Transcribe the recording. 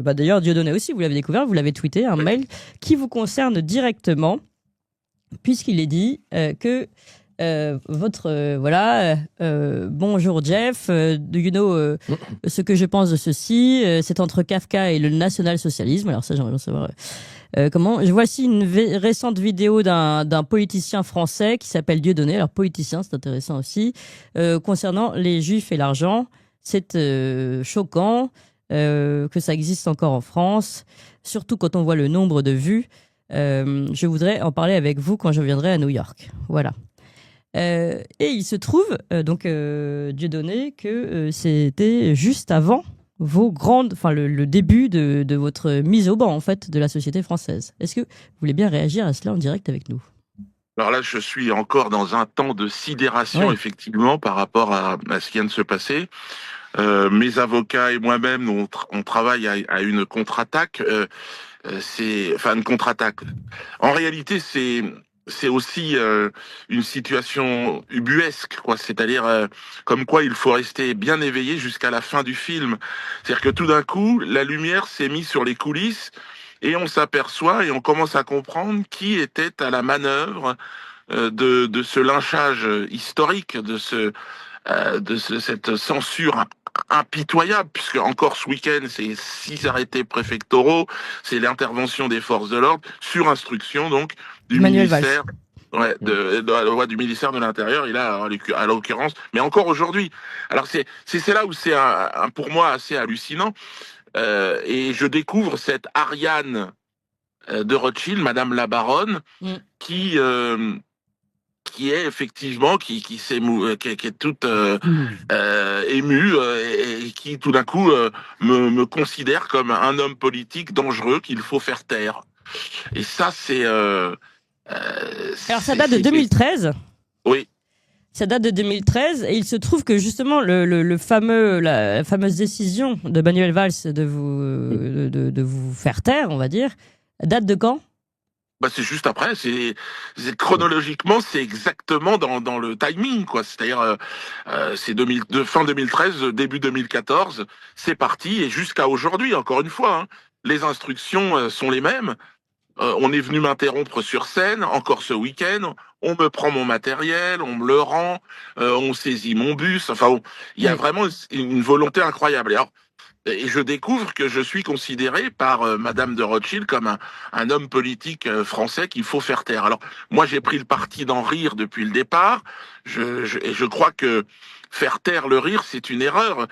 d'ailleurs, Dieudonné aussi, vous l'avez découvert, vous l'avez tweeté, un mail qui vous concerne directement, puisqu'il est dit que bonjour Jeff, do you know ce que je pense de ceci, c'est entre Kafka et le national-socialisme. Alors ça, j'aimerais bien savoir comment. Voici une récente vidéo d'un politicien français qui s'appelle Dieudonné. Alors politicien, c'est intéressant aussi, concernant les juifs et l'argent. C'est choquant que ça existe encore en France, surtout quand on voit le nombre de vues. Je voudrais en parler avec vous quand je viendrai à New York. Voilà. Et il se trouve, Dieudonné, que c'était juste avant le début de votre mise au banc, en fait, de la société française. Est-ce que vous voulez bien réagir à cela en direct avec nous? Alors là, je suis encore dans un temps de sidération, effectivement, par rapport à ce qui vient de se passer. Mes avocats et moi-même, on travaille à une contre-attaque. Une contre-attaque. En réalité, c'est aussi une situation ubuesque, quoi. C'est-à-dire comme quoi il faut rester bien éveillé jusqu'à la fin du film. C'est-à-dire que tout d'un coup, la lumière s'est mise sur les coulisses et on s'aperçoit et on commence à comprendre qui était à la manœuvre de ce lynchage historique, cette censure impitoyable, puisque encore ce week-end, c'est 6 arrêtés préfectoraux, c'est l'intervention des forces de l'ordre sur instruction donc du Manuel ministère. Valls. Ouais, de la loi du ministère de l'Intérieur, il a à l'occurrence, mais encore aujourd'hui. Alors c'est là où c'est pour moi assez hallucinant, et je découvre cette Ariane de Rothschild, Madame la Baronne, qui est effectivement qui est toute émue et qui tout d'un coup me considère comme un homme politique dangereux qu'il faut faire taire. Et ça alors ça date de 2013. Oui. Ça date de 2013 et il se trouve que justement la fameuse décision de Manuel Valls de vous faire taire, on va dire, date de quand? Bah c'est juste après, chronologiquement c'est exactement dans le timing, quoi. C'est-à-dire c'est fin 2013, début 2014, c'est parti et jusqu'à aujourd'hui encore une fois, hein, les instructions sont les mêmes. On est venu m'interrompre sur scène, encore ce week-end. On me prend mon matériel, on me le rend, on saisit mon bus. Enfin, il y a vraiment une volonté incroyable. Et je découvre que je suis considéré par Madame de Rothschild comme un homme politique français qu'il faut faire taire. Alors, moi, j'ai pris le parti d'en rire depuis le départ. Et je crois que faire taire le rire, c'est une erreur.